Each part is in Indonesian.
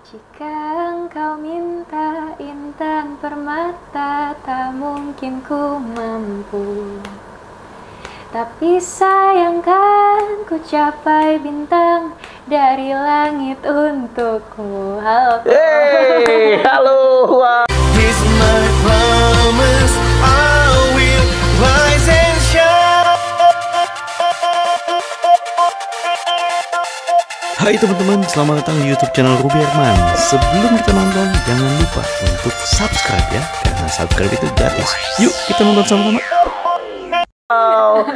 Jika engkau minta intan permata, tak mungkin ku mampu. Tapi sayangkan ku capai bintang dari langit untukmu. Halo. Hey, halo. Wow. Here's my promise, I will rise and shine. Hai teman-teman, selamat datang di YouTube channel Ruby Herman. Sebelum kita nonton, jangan lupa untuk subscribe ya, karena subscribe itu gratis. Yuk kita nonton sama-sama. Wow,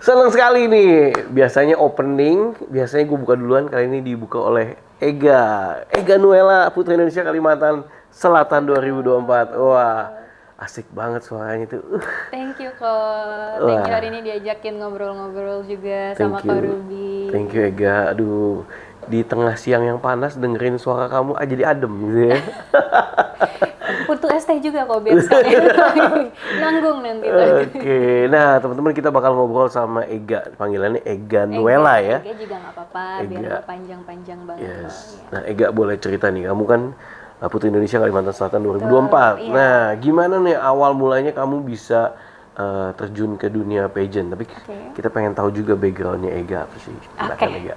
senang sekali nih. Biasanya opening, biasanya gue buka duluan. Kali ini dibuka oleh Ega Nuela, Putri Indonesia Kalimantan Selatan 2024. Wah, asik banget suaranya tuh. Thank you kok. Thank you hari ini diajakin ngobrol-ngobrol juga sama Kak Ruby. Thank you Ega. Aduh, di tengah siang yang panas dengerin suara kamu aja jadi adem gitu ya. Butuh es teh juga kok biar sekalian nanggung nanti. Oke, nah teman-teman kita bakal ngobrol sama Ega, panggilannya Ega Nuela ya. Ega juga nggak apa-apa, biar nggak panjang-panjang banget. Yes. Ya. Nah Ega boleh cerita nih, kamu kan Putri Indonesia Kalimantan Selatan 2024. Iya. Nah gimana nih awal mulanya kamu bisa terjun ke dunia pageant? Tapi kita pengen tahu juga backgroundnya Ega apa sih? Silakan Ega.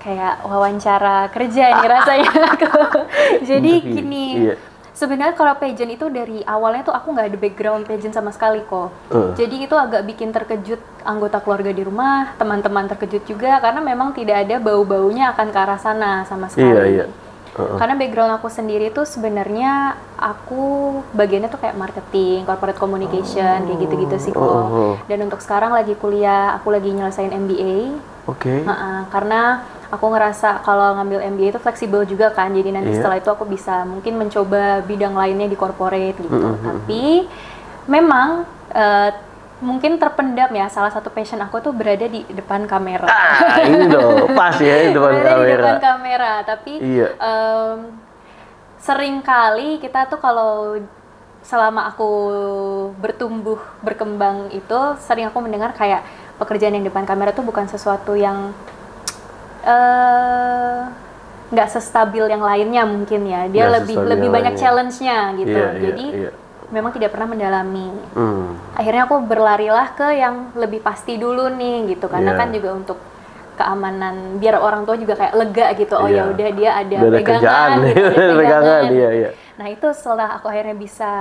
Kayak wawancara kerja nih rasanya. Jadi gini. Iya. Sebenarnya kalau pageant itu dari awalnya tuh aku nggak ada background pageant sama sekali kok. Jadi itu agak bikin terkejut anggota keluarga di rumah, teman-teman terkejut juga karena memang tidak ada bau-baunya akan ke arah sana sama sekali. Iya. Karena background aku sendiri tuh sebenarnya aku bagiannya tuh kayak marketing, corporate communication, kayak gitu-gitu sih kok. Dan untuk sekarang lagi kuliah, aku lagi nyelesain MBA. Karena aku ngerasa kalau ngambil MBA itu fleksibel juga kan, jadi nanti setelah itu aku bisa mungkin mencoba bidang lainnya di corporate gitu. Tapi memang mungkin terpendam ya, salah satu passion aku tuh berada di depan kamera. Ini dong, pas ya di depan kamera. Di depan kamera, tapi sering kali kita tuh kalau selama aku bertumbuh, berkembang itu, sering aku mendengar kayak pekerjaan yang depan kamera tuh bukan sesuatu yang nggak sestabil yang lainnya mungkin ya. Dia lebih banyak challenge-nya gitu. Jadi memang tidak pernah mendalami. Akhirnya aku berlarilah ke yang lebih pasti dulu nih gitu. Karena kan juga untuk keamanan, biar orang tua juga kayak lega gitu. Oh ya udah dia ada pegangan, gitu, ada pegangan. Nah itu setelah aku akhirnya bisa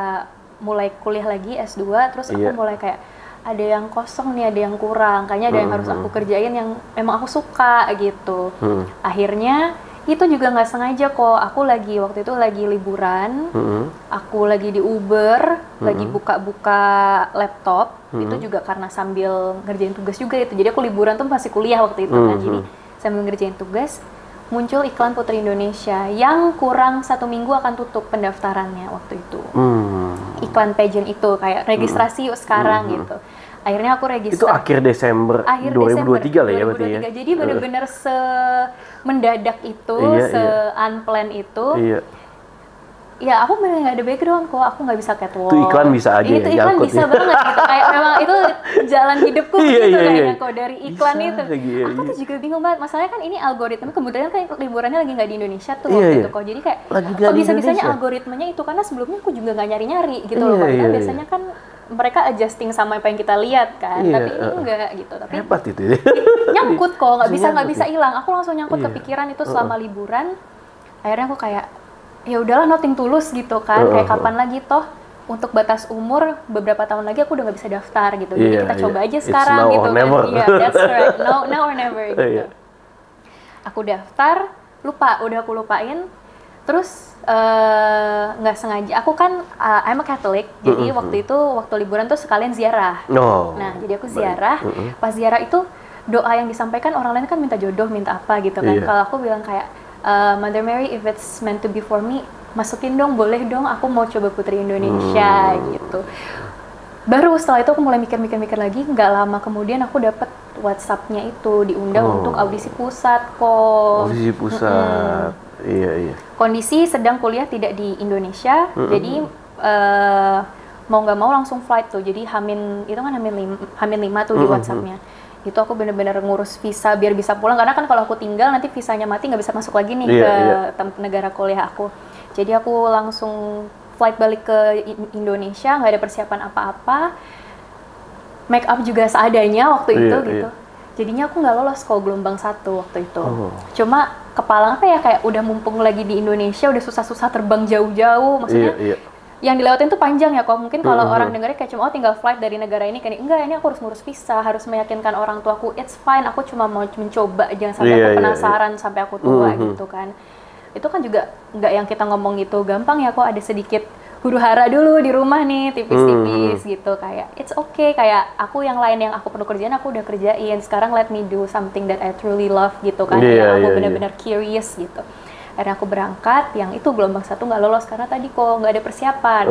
mulai kuliah lagi S2, terus aku mulai kayak ada yang kosong nih, ada yang kurang, kayaknya ada yang harus aku kerjain yang memang aku suka gitu. Akhirnya itu juga nggak sengaja kok, aku waktu itu lagi liburan, aku lagi di Uber, lagi buka-buka laptop, itu juga karena sambil ngerjain tugas juga itu. Jadi aku liburan tuh masih kuliah waktu itu kan, jadi sambil ngerjain tugas muncul iklan Putri Indonesia yang kurang 1 minggu akan tutup pendaftarannya waktu itu. Iklan pageant itu kayak registrasi yuk sekarang gitu. Akhirnya aku register. Itu akhir Desember 2023 lah ya berarti ya. Jadi benar-benar mendadak itu, unplanned itu. Ya aku bener nggak ada background kok, aku nggak bisa catwalk. Itu iklan bisa aja itu iklan bisa banget gitu, kayak memang itu jalan hidupku gitu kayaknya kok dari iklan bisa, itu. Aku tuh juga bingung banget, masalahnya kan ini algoritma, kemudian kan liburannya lagi nggak di Indonesia tuh waktu itu kok, jadi kayak kok bisa-bisanya algoritmanya itu, karena sebelumnya aku juga nggak nyari-nyari gitu loh, karena biasanya kan mereka adjusting sama apa yang kita lihat kan, tapi ini enggak gitu. Tapi hebat itu ya. Nyangkut kok, nggak bisa hilang. Aku langsung nyangkut kepikiran itu selama liburan. Akhirnya aku kayak ya udahlah, nothing tulus gitu kan, kayak kapan lagi toh untuk batas umur beberapa tahun lagi aku udah nggak bisa daftar gitu, jadi kita coba aja sekarang gitu kan. Iya, that's right, now or never gitu. Aku daftar, udah aku lupain, terus nggak sengaja, aku kan I'm a Catholic, jadi waktu liburan tuh sekalian ziarah. Nah jadi aku ziarah, pas ziarah itu doa yang disampaikan orang lain kan minta jodoh, minta apa gitu kan. Kalau aku bilang kayak Mother Mary, if it's meant to be for me, masukin dong, boleh dong, aku mau coba Putri Indonesia gitu. Baru setelah itu aku mulai mikir lagi, nggak lama kemudian aku dapet WhatsApp-nya itu diundang untuk audisi pusat kok. Audisi pusat, iya. Kondisi sedang kuliah tidak di Indonesia, jadi mau nggak mau langsung flight tuh. Jadi Hamin 5 tuh di WhatsApp-nya. Itu aku bener-bener ngurus visa biar bisa pulang, karena kan kalau aku tinggal nanti visanya mati nggak bisa masuk lagi nih ke negara kuliah aku. Jadi aku langsung flight balik ke Indonesia, nggak ada persiapan apa-apa, make up juga seadanya waktu itu gitu. Jadinya aku nggak lolos kalau gelombang 1 waktu itu. Cuma kepala apa ya, kayak udah mumpung lagi di Indonesia, udah susah-susah terbang jauh-jauh, maksudnya yang dilewatin tuh panjang ya kok. Mungkin kalau orang dengarnya kayak cuma tinggal flight dari negara ini, kayak enggak, ini aku harus ngurus visa, harus meyakinkan orang tuaku it's fine, aku cuma mau mencoba, jangan sampai aku penasaran sampai aku tua gitu kan. Itu kan juga nggak yang kita ngomong itu gampang ya kok, ada sedikit huru-hara dulu di rumah nih, tipis-tipis gitu, kayak it's okay, kayak aku yang lain yang aku perlu kerjain aku udah kerjain, sekarang let me do something that I truly love gitu kan. Aku benar-benar curious gitu. Akhirnya aku berangkat, yang itu gelombang 1 nggak lolos karena tadi kok nggak ada persiapan,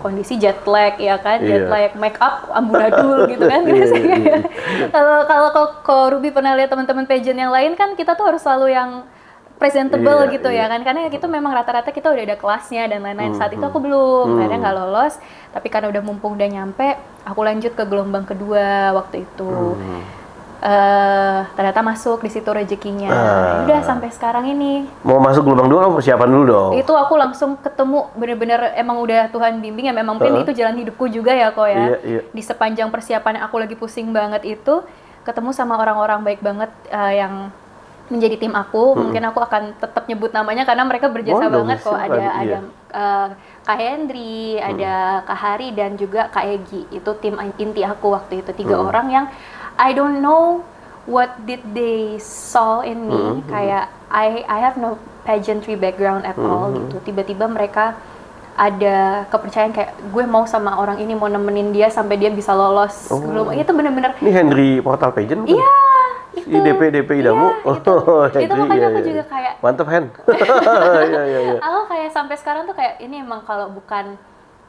kondisi jet lag ya kan, jet lag, make up amburadul gitu kan. Kalau Ruby pernah lihat teman-teman pageant yang lain kan, kita tuh harus selalu yang presentable gitu ya kan, karena itu memang rata-rata kita udah ada kelasnya dan lain-lain. Saat itu aku belum, akhirnya nggak lolos, tapi karena udah mumpung udah nyampe, aku lanjut ke gelombang kedua waktu itu. Ternyata masuk di situ rezekinya. Udah sampai sekarang ini. Mau masuk gelombang 2 kamu persiapan dulu dong. Itu aku langsung ketemu, bener-bener emang udah Tuhan bimbing ya, memang mungkin itu jalan hidupku juga ya kok ya. Di sepanjang persiapan yang aku lagi pusing banget itu, ketemu sama orang-orang baik banget yang menjadi tim aku. Mungkin aku akan tetap nyebut namanya karena mereka berjasa banget kok. Ada Kak Hendri, ada Kak Hari dan juga Kak Egi. Itu tim inti aku waktu itu, 3 orang yang I don't know what did they saw in me, kayak I have no pageantry background at all gitu. Tiba-tiba mereka ada kepercayaan kayak gue mau sama orang ini, mau nemenin dia sampai dia bisa lolos. Itu bener-bener. Ini Henry Portal Pageant? Iya. Itu. DP Idamu. Itu makanya aku juga kayak mantep Hen. Aku kayak sampai sekarang tuh kayak ini emang kalau bukan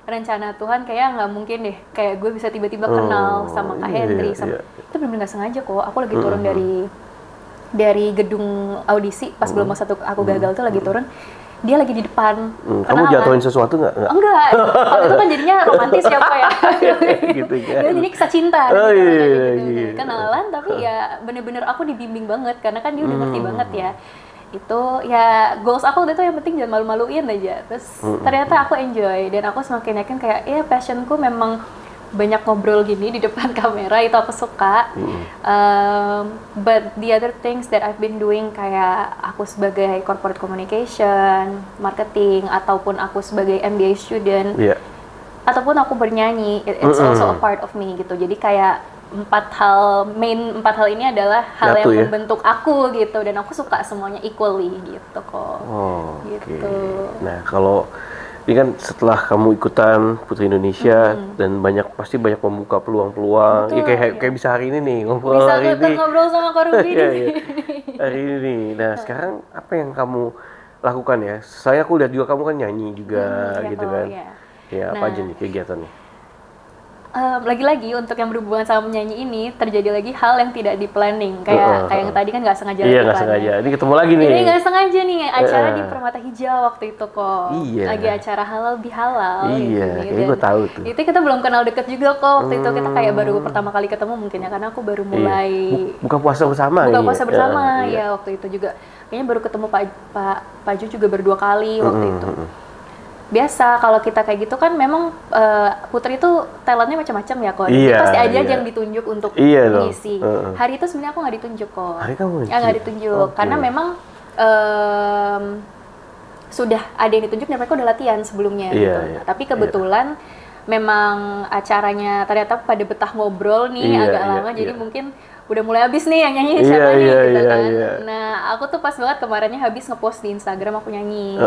rencana Tuhan kayak nggak mungkin deh, kayak gue bisa tiba-tiba kenal sama Kak Hendri. Itu benar-benar nggak sengaja kok. Aku lagi turun dari gedung audisi pas belum satu aku gagal tuh lagi turun, dia lagi di depan. Kamu jatuhin sesuatu nggak? Enggak. Kalau itu kan jadinya romantis ya kok ya. Gitu kan. Dia jadi kisah cinta. Kenalan tapi ya bener-bener aku dibimbing banget karena kan dia udah ngerti banget ya. Itu ya goals aku itu yang penting jangan malu-maluin aja. Terus ternyata aku enjoy dan aku semakin yakin kayak ya passionku memang banyak ngobrol gini di depan kamera, itu aku suka. But the other things that I've been doing kayak aku sebagai corporate communication, marketing, ataupun aku sebagai MBA student, ataupun aku bernyanyi, it's also a part of me gitu. Jadi kayak 4 hal ini adalah hal yang membentuk aku gitu, dan aku suka semuanya equally gitu kok. Gitu. Nah kalau ini kan setelah kamu ikutan Putri Indonesia dan pasti banyak membuka peluang-peluang. Ya kayak bisa hari ini nih ngobrol sama Kak Ruby hari ini nih. Nah sekarang apa yang kamu lakukan ya? Saya aku lihat juga kamu kan nyanyi juga gitu kan. Ya apa aja nih kegiatannya? Lagi-lagi untuk yang berhubungan sama menyanyi ini terjadi lagi hal yang tidak di planning, kayak yang tadi kan nggak sengaja. Iya nggak sengaja. Ini ketemu lagi nih. Ini nggak sengaja nih, acara di Permata Hijau waktu itu kok. Lagi acara halal bihalal. Kayaknya gue tahu tuh. Itu kita belum kenal deket juga kok waktu itu, kita kayak baru pertama kali ketemu mungkin ya, karena aku baru mulai buka puasa bersama. Ya waktu itu juga. Kayaknya baru ketemu Pak Ju juga berdua kali waktu itu. Biasa kalau kita kayak gitu kan memang Putri itu talentnya macam-macam ya kok. Pasti aja yang ditunjuk untuk mengisi. Hari itu sebenarnya aku nggak ditunjuk kok. Hari kamu nggak ditunjuk karena memang sudah ada yang ditunjuk dan mereka udah latihan sebelumnya gitu. Tapi kebetulan memang acaranya ternyata pada betah ngobrol nih agak lama, jadi mungkin udah mulai habis nih yang nyanyi siapa nih gitu kan. Nah aku tuh pas banget kemarinnya habis ngepost di Instagram aku nyanyi.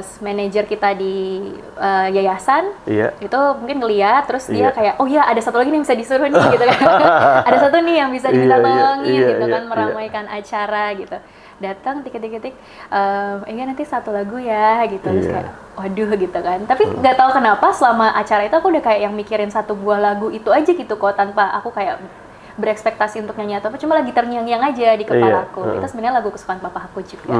terus manajer kita di yayasan itu mungkin ngeliat, terus dia kayak oh ya ada satu lagi nih yang bisa disuruh nih gitu kan. Ada satu nih yang bisa diminta tolongin gitu kan, meramaikan acara gitu. Datang tik-tik-tik, nanti satu lagu ya gitu, terus kayak waduh gitu kan. Tapi nggak tahu kenapa selama acara itu aku udah kayak yang mikirin satu buah lagu itu aja gitu kok, tanpa aku kayak berekspektasi untuk nyanyi atau apa, cuma lagi terngiang-ngiang aja di kepala aku. Itu sebenarnya lagu kesukaan papa aku juga.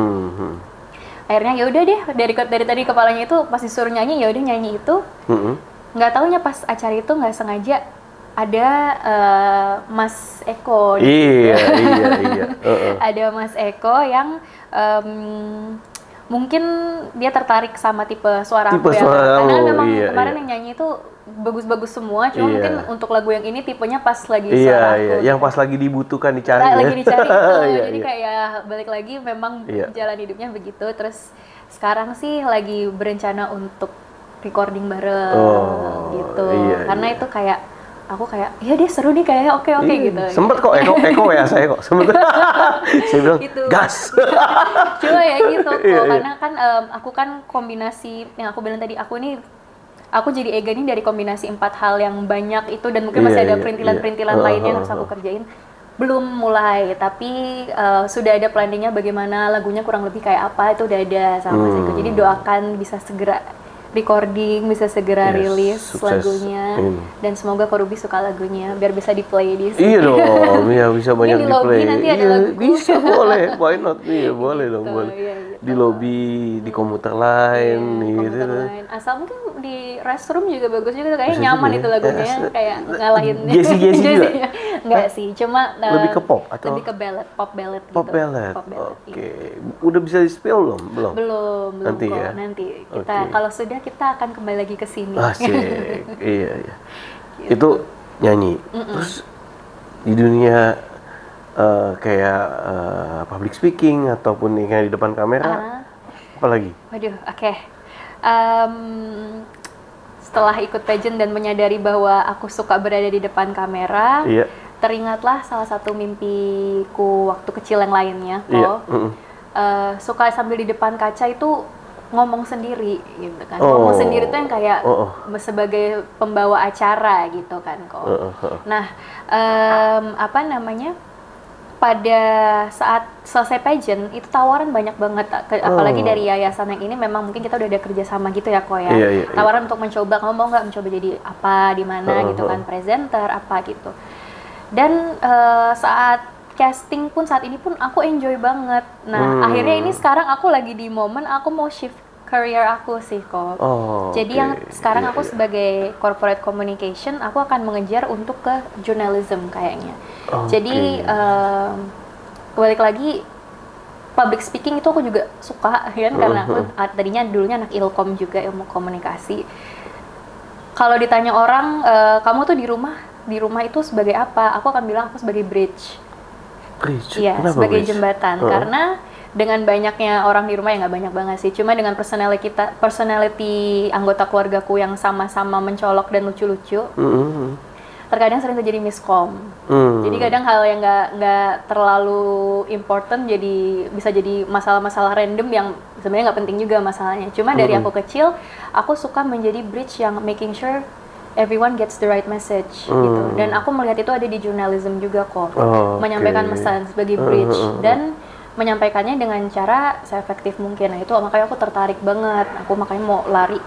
Akhirnya ya udah deh, dari tadi kepalanya itu pas disuruh nyanyi ya udah nyanyi itu. Nggak taunya pas acara itu nggak sengaja ada Mas Eko. Iya. Ada Mas Eko yang mungkin dia tertarik sama tipe suara aku ya. Karena memang kemarin yang nyanyi itu bagus-bagus semua, cuma mungkin untuk lagu yang ini tipenya pas lagi suara aku. Yang pas lagi dibutuhkan dicari. Lagi dicari jadi kayak balik lagi memang jalan hidupnya begitu. Terus sekarang sih lagi berencana untuk recording bareng gitu. Karena itu kayak aku kayak iya deh seru nih kayaknya oke gitu. Sempet kok Eko ya saya kok sempet. Saya bilang gitu. Gas. Cuma ya gitu kok karena kan aku kan kombinasi yang aku bilang tadi, aku jadi Ega nih dari kombinasi 4 hal yang banyak itu, dan mungkin masih ada perintilan-perintilan lainnya yang harus aku kerjain. Belum mulai, tapi sudah ada planningnya bagaimana lagunya kurang lebih kayak apa, itu udah ada sama Mas Eko. Jadi doakan bisa segera recording, bisa segera rilis lagunya, dan semoga Korubi suka lagunya biar bisa di-play di sini. Iya dong, ya bisa banyak di di-play. Nanti ada lagu. Bisa boleh, why not? Iya boleh dong, boleh. Di lobby, di komuter lain, gitu. Asal mungkin di restroom juga bagus juga, kayaknya nyaman itu lagunya, kayak ngalahin. Jesse juga? Enggak sih, cuma lebih ke pop atau? Lebih ke ballad, pop ballad gitu. Pop ballad, oke. Udah bisa di-spill belum? Belum nanti kok, ya? nanti kita kalau sudah kita akan kembali lagi ke sini. Asik, iya. Gitu. Itu nyanyi. Terus di dunia kayak public speaking ataupun yang di depan kamera, apa lagi? Waduh, oke. Setelah ikut pageant dan menyadari bahwa aku suka berada di depan kamera, teringatlah salah satu mimpiku waktu kecil yang lainnya. Suka sambil di depan kaca itu ngomong sendiri gitu kan. Ngomong sendiri tuh yang kayak sebagai pembawa acara gitu kan kok. Nah, pada saat selesai pageant itu tawaran banyak banget, apalagi dari yayasan yang ini memang mungkin kita udah ada kerjasama gitu ya kok ya. Tawaran untuk mencoba, kamu mau nggak mencoba jadi apa, di mana gitu kan, presenter apa gitu. Dan saat casting pun saat ini pun aku enjoy banget. Nah, akhirnya ini sekarang aku lagi di momen aku mau shift career aku sih kok. Jadi yang sekarang aku sebagai corporate communication, aku akan mengejar untuk ke journalism kayaknya. Jadi balik lagi public speaking itu aku juga suka kan, karena aku tadinya dulunya anak ilkom juga, ilmu komunikasi. Kalau ditanya orang, kamu tuh di rumah itu sebagai apa? Aku akan bilang aku sebagai bridge. Iya, sebagai jembatan. Karena dengan banyaknya orang di rumah, ya nggak banyak banget sih, cuma dengan personality anggota keluargaku yang sama-sama mencolok dan lucu-lucu, terkadang sering terjadi miskom. Jadi kadang hal yang nggak terlalu important bisa jadi masalah-masalah random yang sebenarnya nggak penting juga masalahnya. Cuma dari aku kecil, aku suka menjadi bridge yang making sure everyone gets the right message gitu. Dan aku melihat itu ada di journalism juga kok. Menyampaikan pesan sebagai bridge dan menyampaikannya dengan cara seefektif mungkin. Nah, itu makanya aku tertarik banget. Aku makanya mau lari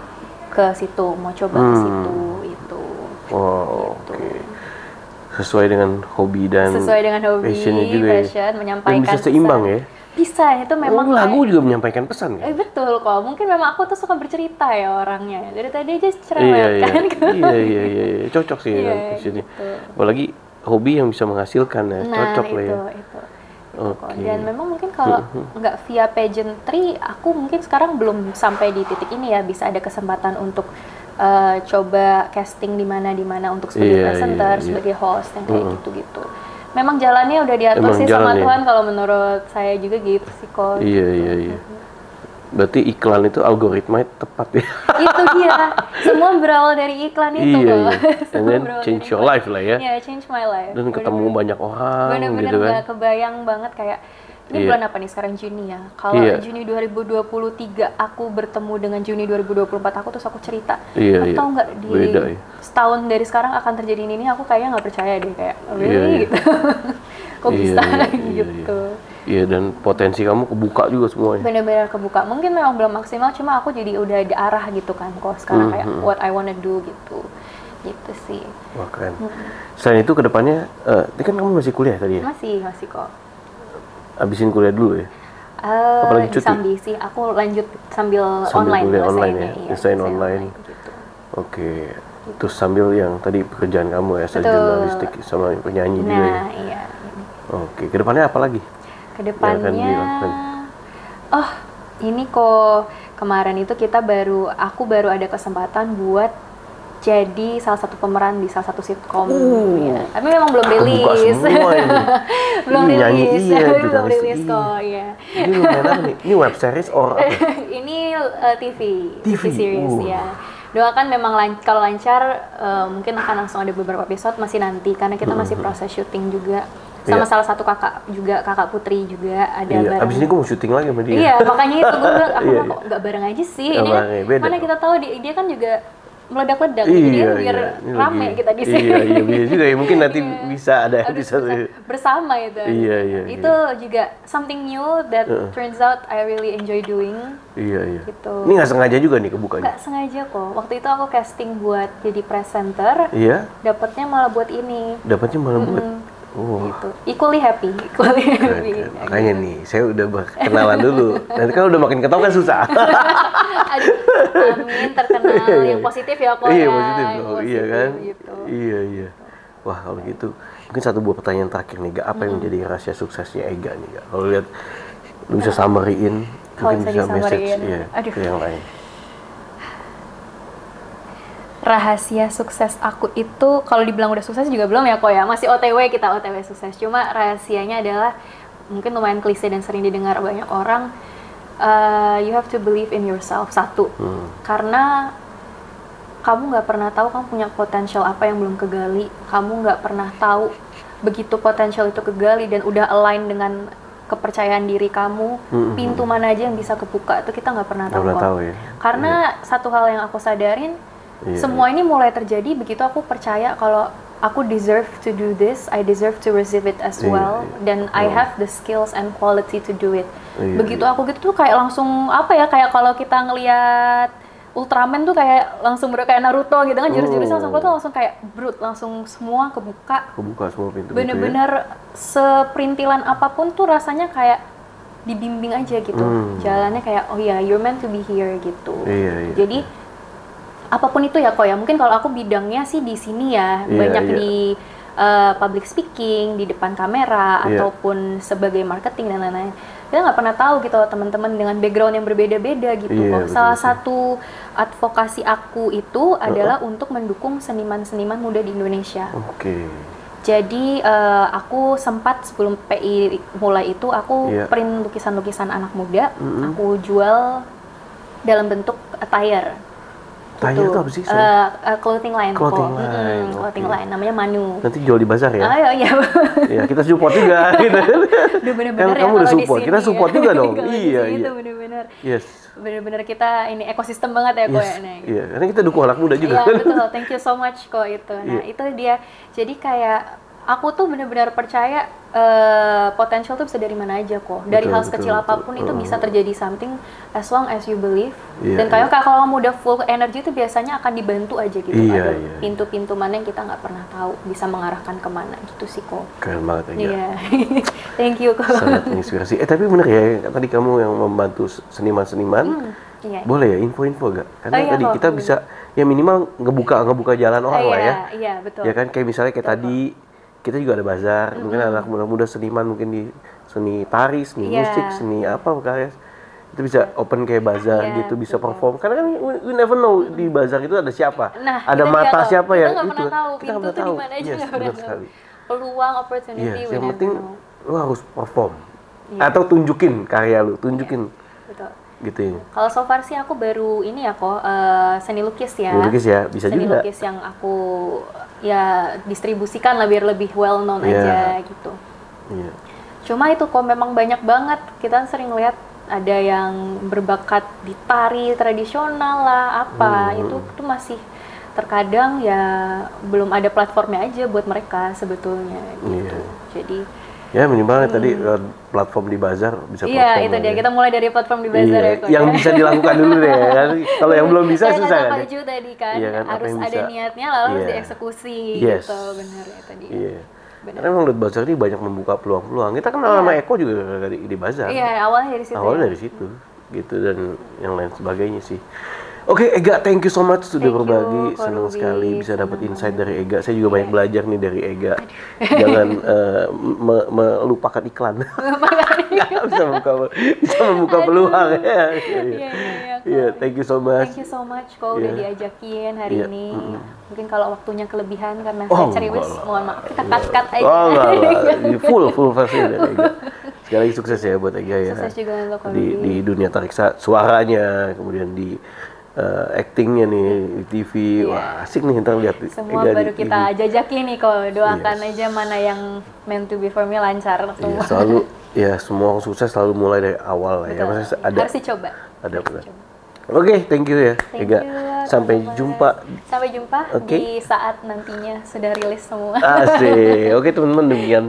ke situ, mau coba ke situ itu. Sesuai dengan hobi dan passionnya juga passion, menyampaikan dan bisa seimbang pesan. Ya. Bisa, itu memang lagu juga menyampaikan pesan kan? Betul kok, mungkin memang aku tuh suka bercerita ya orangnya. Dari tadi aja cerewet kan? Iya, cocok sih di sini. Apalagi hobi yang bisa menghasilkan ya, cocok lah ya. Itu. Dan memang mungkin kalau nggak via pageantry, aku mungkin sekarang belum sampai di titik ini ya, bisa ada kesempatan untuk coba casting di mana untuk sebagai presenter, sebagai host yang kayak gitu-gitu. Memang jalannya udah diatur sih sama Tuhan, kalau menurut saya juga gitu sih kok. Iya. Berarti iklan itu algoritma tepat ya? Itu dia, semua berawal dari iklan itu kok. Iya. And then change your life lah ya? Iya, change my life. Dan ketemu banyak orang bener-bener gitu kan? Bener-bener kebayang banget kayak Ini bulan apa nih sekarang, Juni ya? Kalau Juni 2023 aku bertemu dengan Juni 2024 aku, terus aku cerita, tahu nggak di setahun dari sekarang akan terjadi ini, aku kayaknya nggak percaya deh, kayak really gitu. Kok bisa gitu. Iya, dan potensi kamu kebuka juga semuanya. Benar-benar kebuka. Mungkin memang belum maksimal, cuma aku jadi udah ada arah gitu kan kok sekarang, kayak what I wanna do gitu. Gitu sih. Wah, keren. Selain itu kedepannya, ini kan kamu masih kuliah tadi ya? Masih kok. Habisin kuliah dulu ya? Apalagi cuti? Sambil sih, aku lanjut sambil online. Kuliah online ya? Iya, desain online. Gitu. Oke. Terus sambil yang tadi pekerjaan kamu ya, jurnalistik sama penyanyi juga ya? Iya. Oke, kedepannya apa lagi? Kedepannya, ini kok kemarin itu aku baru ada kesempatan buat jadi salah satu pemeran di salah satu sitkom. Ya. Tapi memang belum rilis. Belum rilis. Belum rilis kok, ya. Ini lumayan apa nih? Ini web series or apa? Ini TV series ya. Doakan memang kalau lancar mungkin akan langsung ada beberapa episode, masih nanti karena kita masih proses syuting juga. Sama salah satu kakak Putri juga ada bareng. Abis ini gue mau syuting lagi sama dia. Iya, makanya itu gue bilang, aku kok nggak bareng aja sih. Ini kan, mana kita tahu dia kan juga meledak-ledak, jadi biar rame kita di sini. Iya, bisa juga ya. Mungkin nanti bisa ada episode bersama itu. Iya. Itu juga something new that turns out I really enjoy doing. Iya. Gitu. Ini nggak sengaja juga nih kebukanya? Nggak sengaja kok. Waktu itu aku casting buat jadi presenter. Iya. Dapatnya malah buat ini. Dapatnya malah buat. Gitu. Equally happy. Makanya nih, saya udah berkenalan dulu. Nanti kan udah makin ketawa kan susah. Amin, terkenal yang positif ya kok. Iya, positif loh. Iya kan? Gitu. Iya. Wah, kalau gitu, mungkin satu buah pertanyaan terakhir nih, Gak. Apa yang menjadi rahasia suksesnya Ega nih, Gak? Kalau lihat, lu bisa summary-in, mungkin bisa message ke yang lain. Rahasia sukses aku itu, kalau dibilang udah sukses juga belum ya kok ya, masih kita OTW sukses. Cuma rahasianya adalah mungkin lumayan klise dan sering didengar banyak orang, you have to believe in yourself. Satu, karena kamu nggak pernah tahu kamu punya potensial apa yang belum kegali. Kamu nggak pernah tahu begitu potensial itu kegali dan udah align dengan kepercayaan diri kamu, pintu mana aja yang bisa kebuka itu kita nggak pernah tahu kok. Ya. Karena satu hal yang aku sadarin, semua ini mulai terjadi begitu aku percaya kalau aku deserve to do this, I deserve to receive it as well, dan I have the skills and quality to do it. Begitu aku gitu tuh kayak langsung kayak kalau kita ngelihat Ultraman tuh kayak langsung kayak Naruto gitu kan, jurus-jurusnya langsung kayak brut, langsung semua kebuka semua pintu. Bener-bener seperintilan apapun tuh rasanya kayak dibimbing aja gitu, jalannya kayak you're meant to be here gitu. Jadi apapun itu ya kok ya, mungkin kalau aku bidangnya sih di sini ya, banyak di public speaking, di depan kamera, ataupun sebagai marketing dan lain-lain. Kita nggak pernah tahu gitu teman-teman dengan background yang berbeda-beda gitu kok. Salah satu advokasi aku itu adalah untuk mendukung seniman-seniman muda di Indonesia. Jadi aku sempat sebelum PI mulai itu, aku print lukisan-lukisan anak muda, aku jual dalam bentuk attire. Attire itu apa sih? Clothing line. Clothing line, namanya Manu. Nanti jual di bazar ya? Iya. Iya, kita support juga. Gitu. Bener-bener kan kamu udah support, kita support juga dong. Iya. Itu bener-bener. Yes. Bener-bener kita ini ekosistem banget ya kok ya. Iya, karena kita dukung anak muda juga. Iya betul, thank you so much kok itu. Nah itu dia, jadi kayak aku tuh benar-benar percaya potensial tuh bisa dari mana aja kok. Dari hal sekecil apapun itu bisa terjadi something as long as you believe. Dan kayak kalau kamu udah full energy itu biasanya akan dibantu aja gitu. Ada pintu-pintu mana yang kita nggak pernah tahu bisa mengarahkan kemana gitu sih kok. Keren banget ya. Iya. Thank you kok. Sangat menginspirasi. Tapi bener ya, tadi kamu yang membantu seniman-seniman. Boleh ya info-info gak? Karena tadi kita bisa ya minimal ngebuka jalan orang lah ya. Iya, betul. Ya kan kayak misalnya kayak tadi kita juga ada bazar, mungkin anak muda seniman mungkin di seni tari, seni musik, seni apa karya itu bisa open kayak bazar gitu, bisa perform. Karena kan we never know di bazar itu ada siapa, ada mata siapa ya itu. Kita nggak pernah tahu. Yes, benar sekali. Peluang, opportunity. Yang penting lu harus perform atau tunjukin karya lu, tunjukin. Betul. Gitu ya. Kalau so far sih aku baru ini ya kok seni lukis ya. Seni lukis ya, bisa seni juga. Seni lukis yang aku distribusikan lah biar lebih well known aja gitu. Cuma itu kok memang banyak banget, kita sering lihat ada yang berbakat di tari tradisional lah apa, itu tuh masih terkadang ya belum ada platformnya aja buat mereka sebetulnya gitu. Jadi ya minimal tadi platform di Bazar bisa. Iya, itu dia, kita mulai dari platform di Bazar ya kok. Yang bisa dilakukan dulu deh kan. Kalau yang belum bisa susah kan. Saya tadi kan, harus ada niatnya lalu harus dieksekusi gitu, benar ya tadi. Karena memang Dot Bazar ini banyak membuka peluang-peluang. Kita kenal sama Eko juga di Bazar. Iya, awalnya dari situ. Awalnya dari situ, gitu, dan yang lain sebagainya sih. Oke, Ega, thank you so much sudah berbagi. Senang sekali bisa dapat insight dari Ega. Saya juga banyak belajar nih dari Ega. Jangan melupakan iklan. bisa membuka peluang ya. Iya, thank you so much. Thank you so much kok udah diajakin hari ini. Mungkin kalau waktunya kelebihan karena saya ceriwis, mohon maaf, kita cut aja. Enggak. Full versi dari Ega. Sekali lagi sukses ya buat Ega ya. Sukses juga untuk di dunia tarik suaranya, kemudian di actingnya nih di TV. Wah, asik nih ntar lihat semua Ega baru kita jajakin nih kok. Doakan aja mana yang meant to be for me lancar semua. Selalu semua orang sukses selalu mulai dari awal lah ya. Maksudnya harus dicoba. Ada benar. Oke, thank you ya Ega. Sampai jumpa di saat nantinya sudah rilis semua. Asik. Oke teman-teman, demikian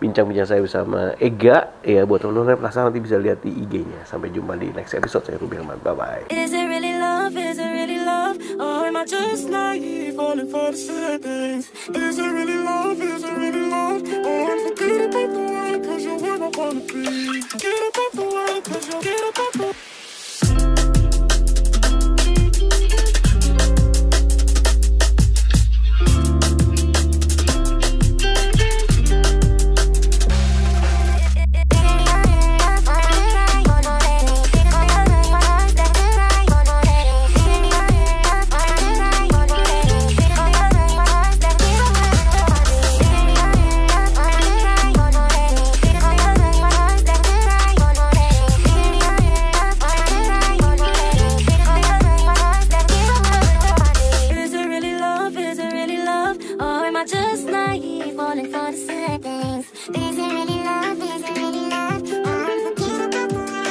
bincang-bincang saya bersama Ega ya. Buat teman-teman yang penasaran nanti bisa lihat di IG-nya. Sampai jumpa di next episode. Saya Ruby Herman. Bye-bye. Is it really love? Is it really love? Or am I just naive, falling for the same things? Is it really love? Is it really love? Or forget about the world, cause you're where I wanna be. Forget about the world, cause you're forget about the just naive, falling for the same things. Things ain't really